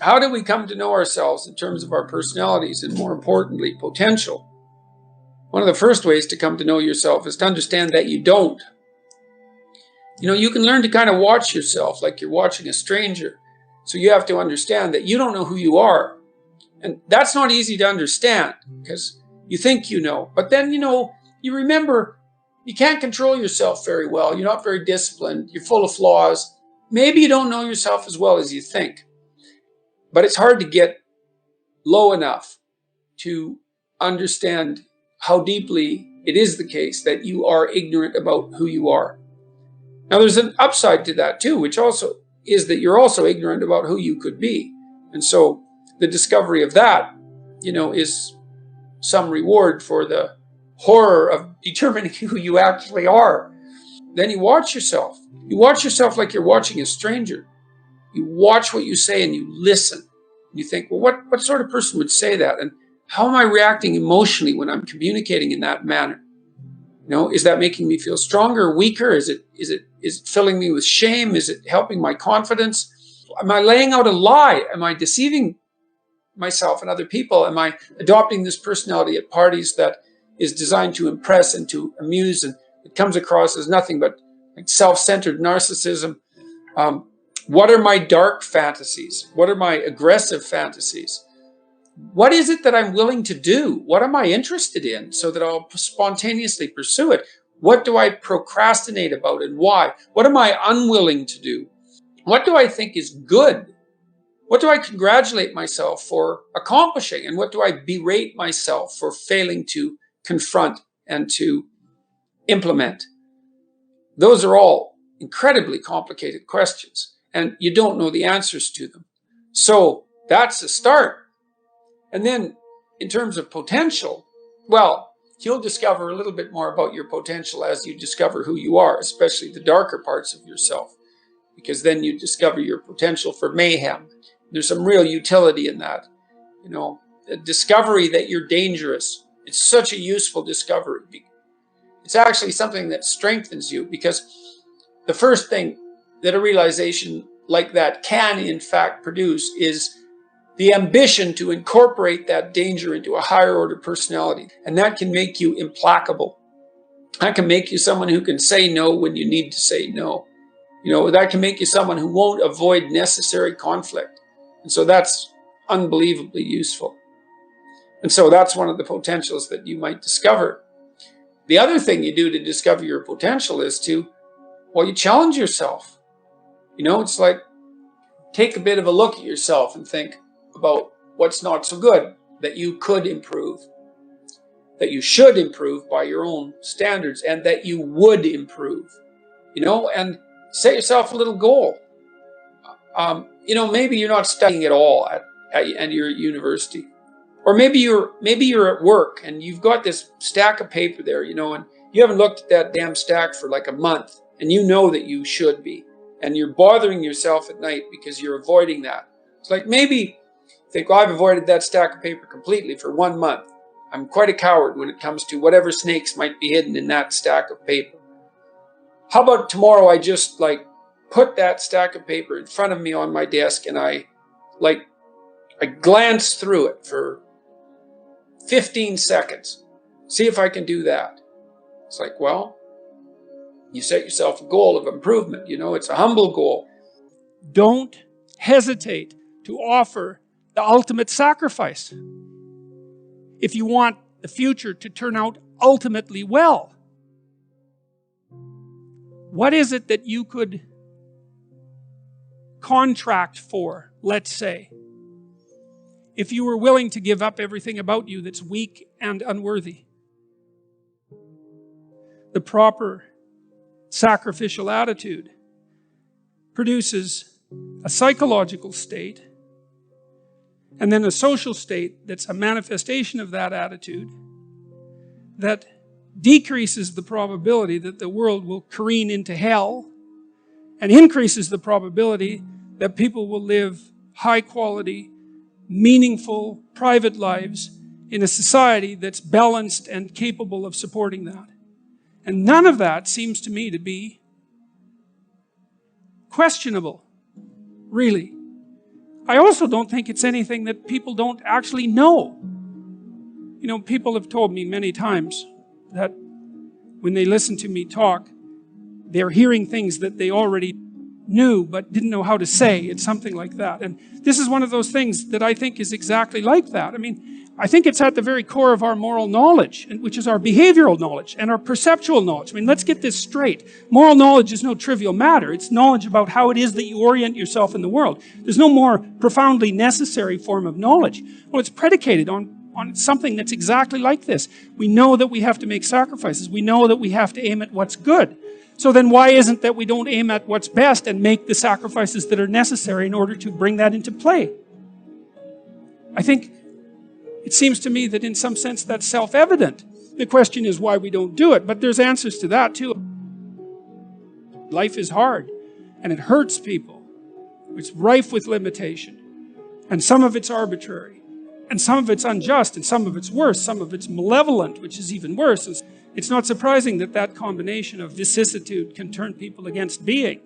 How do we come to know ourselves in terms of our personalities and, more importantly, potential? One of the first ways to come to know yourself is to understand that you don't. You can learn to kind of watch yourself like you're watching a stranger. So you have to understand that you don't know who you are. And that's not easy to understand because you think you know. But then, you remember you can't control yourself very well. You're not very disciplined. You're full of flaws. Maybe you don't know yourself as well as you think. But it's hard to get low enough to understand how deeply it is the case that you are ignorant about who you are. Now, there's an upside to that too, which also is that you're also ignorant about who you could be. And so the discovery of that, is some reward for the horror of determining who you actually are. Then you watch yourself. You watch yourself like you're watching a stranger. You watch what you say and you listen. You think, well, what sort of person would say that? And how am I reacting emotionally when I'm communicating in that manner? Is that making me feel stronger or weaker? Is it filling me with shame? Is it helping my confidence? Am I laying out a lie? Am I deceiving myself and other people? Am I adopting this personality at parties that is designed to impress and to amuse, and it comes across as nothing but like self-centered narcissism? What are my dark fantasies? What are my aggressive fantasies? What is it that I'm willing to do? What am I interested in so that I'll spontaneously pursue it? What do I procrastinate about and why? What am I unwilling to do? What do I think is good? What do I congratulate myself for accomplishing? And what do I berate myself for failing to confront and to implement? Those are all incredibly complicated questions, and you don't know the answers to them. So that's a start. And then in terms of potential, well, you'll discover a little bit more about your potential as you discover who you are, especially the darker parts of yourself, because then you discover your potential for mayhem. There's some real utility in that. The discovery that you're dangerous. It's such a useful discovery. It's actually something that strengthens you, because the first thing that a realization like that can in fact produce is the ambition to incorporate that danger into a higher order personality. And that can make you implacable. That can make you someone who can say no when you need to say no. That can make you someone who won't avoid necessary conflict. And so that's unbelievably useful. And so that's one of the potentials that you might discover. The other thing you do to discover your potential is you challenge yourself. It's like, take a bit of a look at yourself and think about what's not so good that you could improve, that you should improve by your own standards, and that you would improve, and set yourself a little goal. Maybe you're not studying at all at your university, or maybe you're at work and you've got this stack of paper there, and you haven't looked at that damn stack for like a month, and you know that you should be, and you're bothering yourself at night because you're avoiding that. It's like, maybe think, well, I've avoided that stack of paper completely for 1 month. I'm quite a coward when it comes to whatever snakes might be hidden in that stack of paper. How about tomorrow I just put that stack of paper in front of me on my desk, and I glance through it for 15 seconds. See if I can do that. It's like, well, you set yourself a goal of improvement. It's a humble goal. Don't hesitate to offer the ultimate sacrifice if you want the future to turn out ultimately well. What is it that you could contract for, let's say, if you were willing to give up everything about you that's weak and unworthy? The proper sacrificial attitude produces a psychological state, and then a social state that's a manifestation of that attitude, that decreases the probability that the world will careen into hell, and increases the probability that people will live high quality, meaningful, private lives in a society that's balanced and capable of supporting that. And none of that seems to me to be questionable, really. I also don't think it's anything that people don't actually know. You know, people have told me many times that when they listen to me talk, they're hearing things that they already knew but didn't know how to say. It's something like that. And this is one of those things that I think is exactly like that. I mean, I think it's at the very core of our moral knowledge, which is our behavioral knowledge and our perceptual knowledge. I mean, let's get this straight. Moral knowledge is no trivial matter. It's knowledge about how it is that you orient yourself in the world. There's no more profoundly necessary form of knowledge. Well, it's predicated on something that's exactly like this. We know that we have to make sacrifices. We know that we have to aim at what's good. So then why isn't that we don't aim at what's best and make the sacrifices that are necessary in order to bring that into play? I think it seems to me that in some sense that's self-evident. The question is why we don't do it, but there's answers to that too. Life is hard and it hurts people. It's rife with limitation. And some of it's arbitrary. And some of it's unjust, and some of it's worse, some of it's malevolent, which is even worse. It's not surprising that that combination of vicissitude can turn people against being.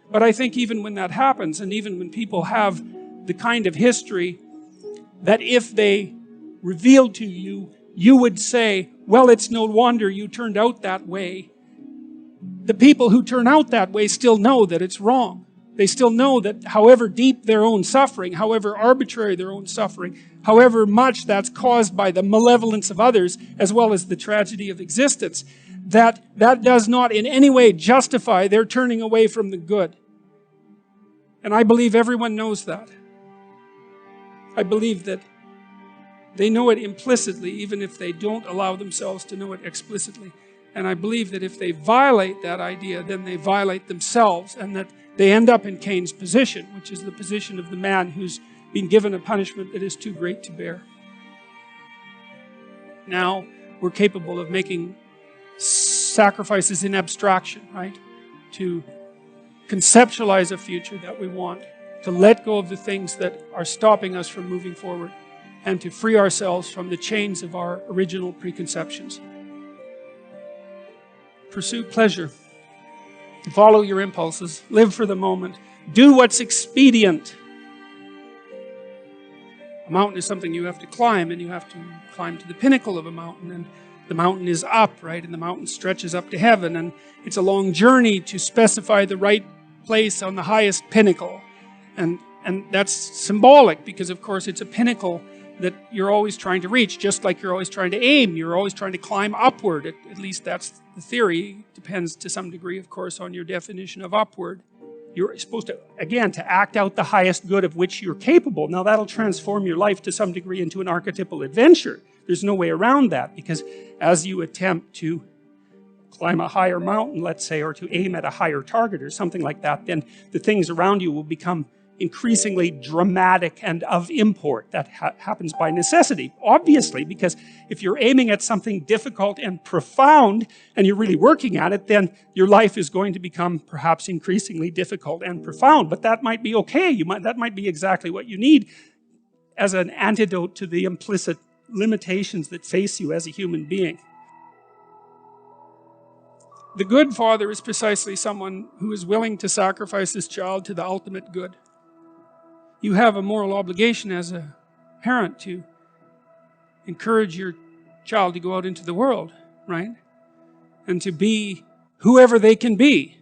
But I think even when that happens, and even when people have the kind of history that if they revealed to you, you would say, well, it's no wonder you turned out that way. The people who turn out that way still know that it's wrong. They still know that however deep their own suffering, however arbitrary their own suffering, however much that's caused by the malevolence of others, as well as the tragedy of existence, that does not in any way justify their turning away from the good. And I believe everyone knows that. I believe that they know it implicitly, even if they don't allow themselves to know it explicitly. And I believe that if they violate that idea, then they violate themselves, and that they end up in Cain's position, which is the position of the man who's been given a punishment that is too great to bear. Now we're capable of making sacrifices in abstraction, right? To conceptualize a future that we want, to let go of the things that are stopping us from moving forward, and to free ourselves from the chains of our original preconceptions. Pursue pleasure. Follow your impulses. Live for the moment. Do what's expedient. A mountain is something you have to climb, and you have to climb to the pinnacle of a mountain, and the mountain is up, right? And the mountain stretches up to heaven, and it's a long journey to specify the right place on the highest pinnacle. And that's symbolic because, of course, it's a pinnacle that you're always trying to reach, just like you're always trying to aim. You're always trying to climb upward. At least that's the theory. Depends to some degree, of course, on your definition of upward. You're supposed to, again, to act out the highest good of which you're capable. Now that'll transform your life to some degree into an archetypal adventure. There's no way around that, because as you attempt to climb a higher mountain, let's say, or to aim at a higher target or something like that, then the things around you will become increasingly dramatic and of import. That happens by necessity, obviously, because if you're aiming at something difficult and profound and you're really working at it, then your life is going to become perhaps increasingly difficult and profound. But that might be okay. That might be exactly what you need as an antidote to the implicit limitations that face you as a human being. The good father is precisely someone who is willing to sacrifice his child to the ultimate good. You have a moral obligation as a parent to encourage your child to go out into the world, right? And to be whoever they can be.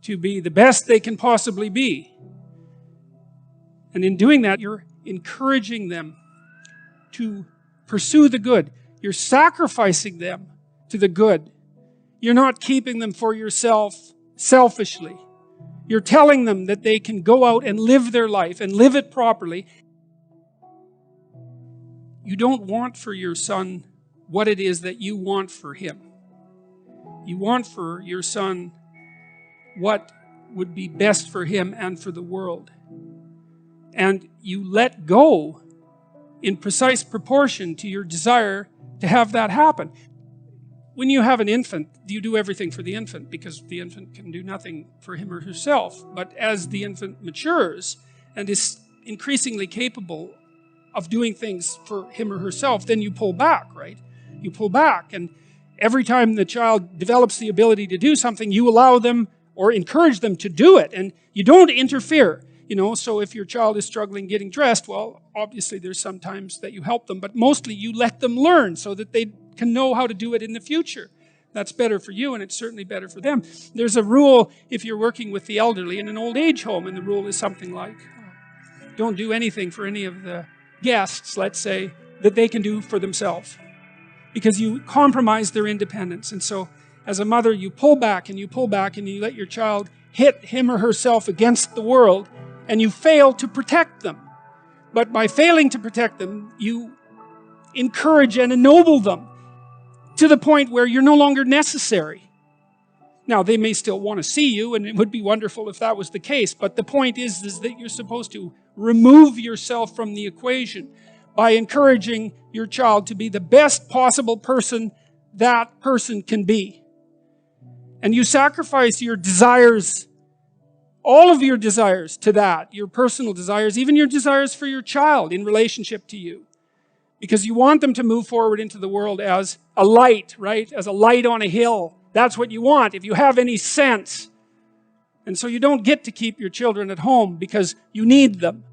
To be the best they can possibly be. And in doing that, you're encouraging them to pursue the good. You're sacrificing them to the good. You're not keeping them for yourself selfishly. You're telling them that they can go out and live their life and live it properly. You don't want for your son what it is that you want for him. You want for your son what would be best for him and for the world. And you let go in precise proportion to your desire to have that happen. When you have an infant, you do everything for the infant because the infant can do nothing for him or herself. But as the infant matures and is increasingly capable of doing things for him or herself, then you pull back, right? You pull back, and every time the child develops the ability to do something, you allow them or encourage them to do it, and you don't interfere. You know, so if your child is struggling getting dressed, well, obviously there's some times that you help them, but mostly you let them learn so that they can know how to do it in the future. That's better for you, and it's certainly better for them. There's a rule if you're working with the elderly in an old age home, and the rule is something like, don't do anything for any of the guests, let's say, that they can do for themselves. Because you compromise their independence. And so, as a mother, you pull back and you pull back and you let your child hit him or herself against the world, and you fail to protect them. But by failing to protect them, you encourage and ennoble them to the point where you're no longer necessary. Now, they may still want to see you, and it would be wonderful if that was the case, but the point is that you're supposed to remove yourself from the equation by encouraging your child to be the best possible person that person can be. And you sacrifice your desires, all of your desires to that, your personal desires, even your desires for your child in relationship to you. Because you want them to move forward into the world as a light, right? As a light on a hill. That's what you want, if you have any sense. And so you don't get to keep your children at home because you need them.